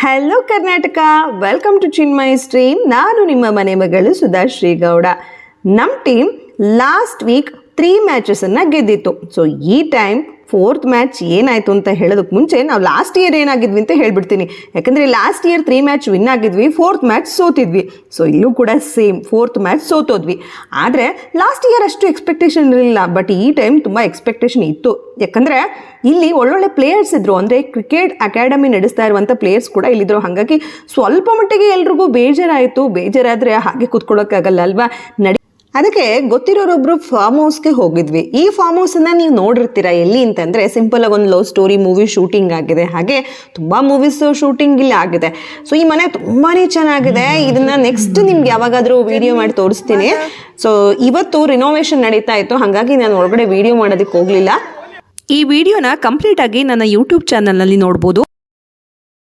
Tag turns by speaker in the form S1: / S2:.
S1: Hello Karnataka, welcome to Chinmaya stream. ನಾನು ನಿಮ್ಮ ಮನೆ ಮಗಳು ಸುಧಾಶ್ರೀ ಗೌಡ. ನಮ್ಮ ಟೀಮ್ ಲಾಸ್ಟ್ ವೀಕ್ 3 ಮ್ಯಾಚಸನ್ನು ಗೆದ್ದಿತ್ತು. ಸೊ ಈ ಟೈಮ್ 4th ಮ್ಯಾಚ್ ಏನಾಯಿತು ಅಂತ ಹೇಳೋದಕ್ಕೆ ಮುಂಚೆ ನಾವು ಲಾಸ್ಟ್ ಇಯರ್ ಏನಾಗಿದ್ವಿ ಅಂತ ಹೇಳ್ಬಿಡ್ತೀನಿ. ಯಾಕಂದರೆ ಲಾಸ್ಟ್ ಇಯರ್ 3 ಮ್ಯಾಚ್ ವಿನ್ ಆಗಿದ್ವಿ, 4th ಮ್ಯಾಚ್ ಸೋತಿದ್ವಿ. ಸೊ ಇಲ್ಲೂ ಕೂಡ ಸೇಮ್ 4th ಮ್ಯಾಚ್ ಸೋತೋದ್ವಿ. ಆದರೆ ಲಾಸ್ಟ್ ಇಯರ್ ಅಷ್ಟು ಎಕ್ಸ್ಪೆಕ್ಟೇಷನ್ ಇರಲಿಲ್ಲ, ಬಟ್ ಈ ಟೈಮ್ ತುಂಬ ಎಕ್ಸ್ಪೆಕ್ಟೇಷನ್ ಇತ್ತು. ಯಾಕಂದರೆ ಇಲ್ಲಿ ಒಳ್ಳೊಳ್ಳೆ ಪ್ಲೇಯರ್ಸ್ ಇದ್ದರು, ಅಂದರೆ ಕ್ರಿಕೆಟ್ ಅಕಾಡೆಮಿ ನಡೆಸ್ತಾ ಇರುವಂಥ ಪ್ಲೇಯರ್ಸ್ ಕೂಡ ಇಲ್ಲಿದ್ದರು. ಹಾಗಾಗಿ ಸ್ವಲ್ಪ ಮಟ್ಟಿಗೆ ಎಲ್ರಿಗೂ ಬೇಜಾರಾಯಿತು. ಬೇಜಾರಾದರೆ ಹಾಗೆ ಕೂತ್ಕೊಳ್ಳೋಕ್ಕಾಗಲ್ಲ ಅಲ್ವಾ. ಅದಕ್ಕೆ ಗೊತ್ತಿರೋರೊಬ್ರು ಫಾರ್ಮ್ ಹೌಸ್ಗೆ ಹೋಗಿದ್ವಿ. ಈ ಫಾರ್ಮ್ ಹೌಸನ್ನು ನೀವು ನೋಡಿರ್ತೀರ ಎಲ್ಲಿ ಅಂತಂದರೆ, ಸಿಂಪಲ್ ಆಗಿ ಒಂದು ಲವ್ ಸ್ಟೋರಿ ಮೂವಿ ಶೂಟಿಂಗ್ ಆಗಿದೆ. ಹಾಗೆ ತುಂಬ ಮೂವೀಸ್ ಶೂಟಿಂಗ್ ಇಲ್ಲಿ ಆಗಿದೆ. ಸೊ ಈ ಮನೆ ತುಂಬಾ ಚೆನ್ನಾಗಿದೆ. ಇದನ್ನು ನೆಕ್ಸ್ಟ್ ನಿಮ್ಗೆ ಯಾವಾಗಾದರೂ ವಿಡಿಯೋ ಮಾಡಿ ತೋರಿಸ್ತೀನಿ. ಸೊ ಇವತ್ತು ರಿನೋವೇಷನ್ ನಡೀತಾ ಇತ್ತು, ಹಾಗಾಗಿ ನಾನು ಒಳಗಡೆ ವಿಡಿಯೋ ಮಾಡೋದಕ್ಕೆ ಹೋಗಲಿಲ್ಲ. ಈ ವಿಡಿಯೋನ ಕಂಪ್ಲೀಟ್ ಆಗಿ ನನ್ನ ಯೂಟ್ಯೂಬ್ ಚಾನಲ್ನಲ್ಲಿ ನೋಡ್ಬೋದು.